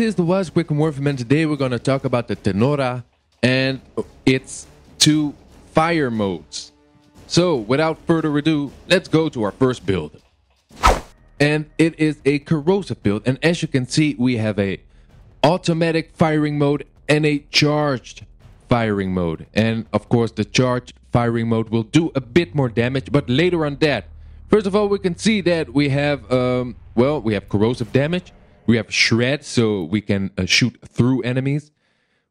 is the Wisekrakr Warframe, and today we're going to talk about the Tenora and its two fire modes. So, without further ado, let's go to our first build. And it is a corrosive build, and as you can see, we have a automatic firing mode and a charged firing mode. And of course, the charged firing mode will do a bit more damage, but later on that. First of all, we can see that we have, we have corrosive damage. We have shred, so we can shoot through enemies.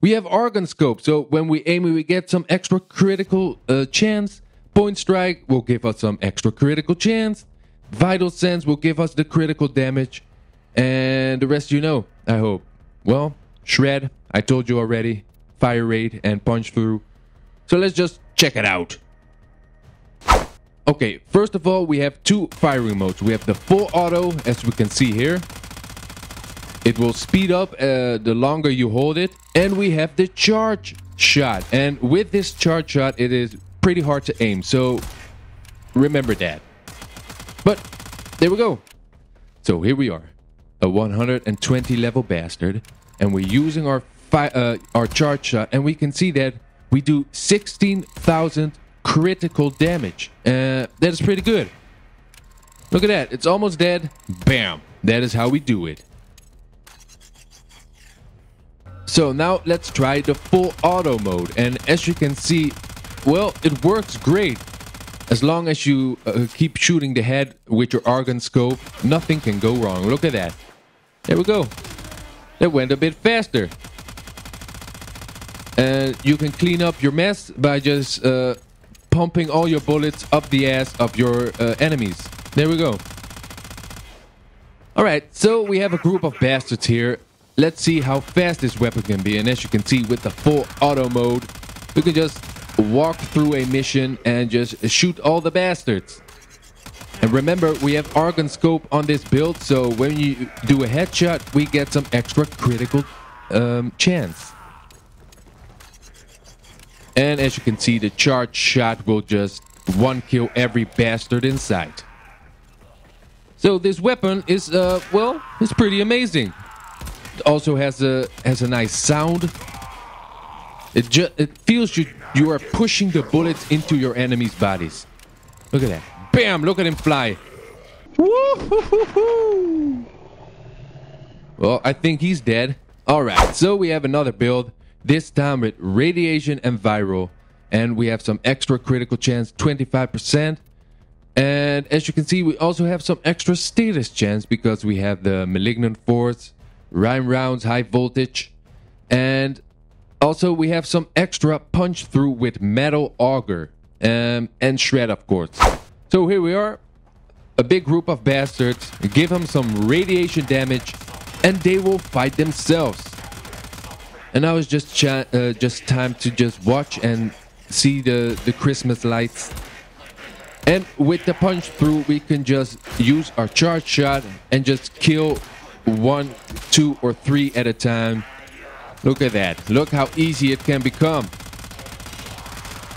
We have organ scope, so when we aim, we get some extra critical chance. Point strike will give us some extra critical chance. Vital sense will give us the critical damage. And the rest you know, I hope. Well, shred, I told you already. Fire rate and punch through. So let's just check it out. Okay, first of all, we have two firing modes. We have the full auto, as we can see here. It will speed up the longer you hold it. And we have the charge shot. And with this charge shot, it is pretty hard to aim. So remember that. But there we go. So here we are. A 120 level bastard. And we're using our charge shot. And we can see that we do 16,000 critical damage. That is pretty good. Look at that. It's almost dead. Bam. That is how we do it. So now let's try the full auto mode, and as you can see, well, it works great. As long as you keep shooting the head with your organ scope, nothing can go wrong. Look at that. There we go. That went a bit faster. And you can clean up your mess by just pumping all your bullets up the ass of your enemies. There we go. Alright, so we have a group of bastards here. Let's see how fast this weapon can be. And as you can see, with the full auto mode, you can just walk through a mission and just shoot all the bastards. And remember, we have organ scope on this build, so when you do a headshot, we get some extra critical chance. And as you can see, the charge shot will just one kill every bastard in sight. So this weapon is, it's pretty amazing. It also has a nice sound. It feels you are pushing the bullets into your enemies' bodies. Look at that. Bam! Look at him fly. Woo-hoo-hoo-hoo. Well, I think he's dead. Alright, so we have another build. This time with radiation and viral. And we have some extra critical chance, 25%. And as you can see, we also have some extra status chance because we have the malignant force, rhyme rounds, high voltage, and also we have some extra punch through with metal auger and shred, of course. So here we are, a big group of bastards. Give them some radiation damage and they will fight themselves. And now it's just time to just watch and see the Christmas lights. And with the punch through, we can just use our charge shot and just kill 1, 2, or 3 at a time. Look at that. Look how easy it can become.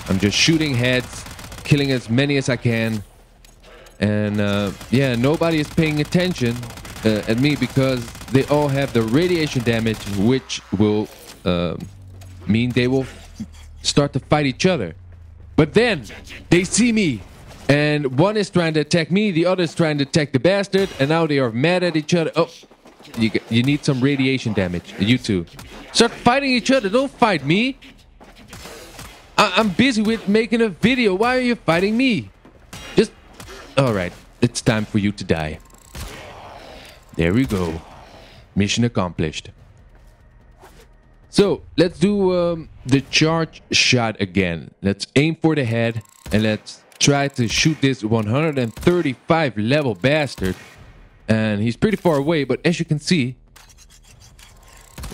I'm just shooting heads, killing as many as I can. And yeah, nobody is paying attention at me because they all have the radiation damage, which will mean they will start to fight each other. But then they see me. And one is trying to attack me, the other is trying to attack the bastard, and now they are mad at each other. Oh, you need some radiation damage. You two. Start fighting each other. Don't fight me. I'm busy with making a video. Why are you fighting me? Just... Alright, it's time for you to die. There we go. Mission accomplished. So, let's do the charge shot again. Let's aim for the head, and let's try to shoot this 135 level bastard. And he's pretty far away, but as you can see,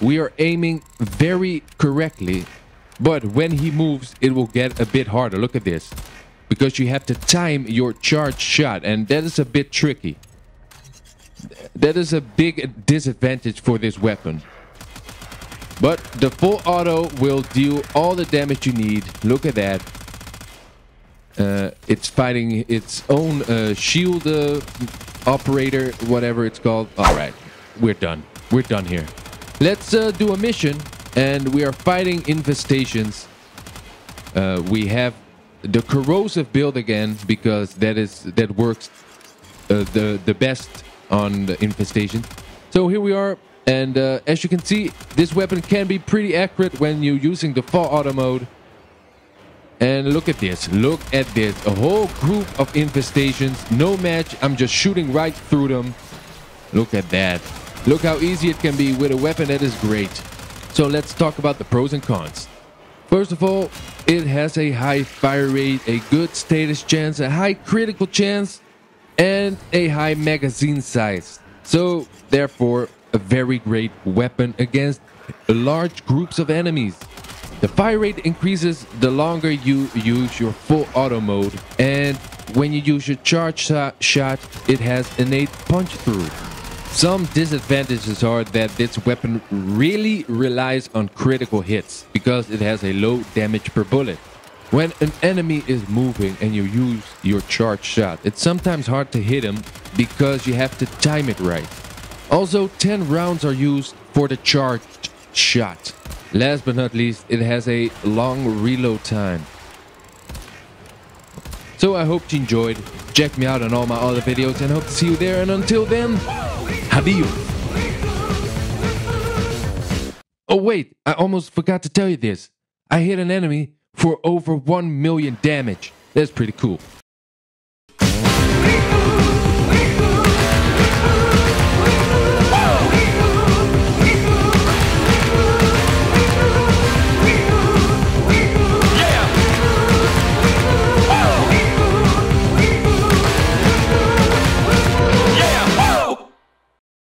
we are aiming very correctly. But when he moves, it will get a bit harder. Look at this. Because you have to time your charge shot, and that is a bit tricky. That is a big disadvantage for this weapon. But the full auto will deal all the damage you need. Look at that. It's fighting its own shield operator, whatever it's called. Alright, we're done. We're done here. let's do a mission, and we are fighting infestations. We have the corrosive build again because that works the best on the infestation. So here we are, and as you can see, this weapon can be pretty accurate when you're using the full auto mode. And look at this, a whole group of infestations, no match, I'm just shooting right through them. Look at that. Look how easy it can be with a weapon that is great. So let's talk about the pros and cons. First of all, it has a high fire rate, a good status chance, a high critical chance, and a high magazine size. So therefore, a very great weapon against large groups of enemies. The fire rate increases the longer you use your full auto mode, and when you use your charge shot, it has innate punch through. Some disadvantages are that this weapon really relies on critical hits because it has a low damage per bullet. When an enemy is moving and you use your charge shot, it's sometimes hard to hit him because you have to time it right. Also, 10 rounds are used for the charged shot. Last but not least, it has a long reload time. So I hope you enjoyed. Check me out on all my other videos and hope to see you there. And until then, adios. Oh wait, I almost forgot to tell you this. I hit an enemy for over 1 million damage. That's pretty cool.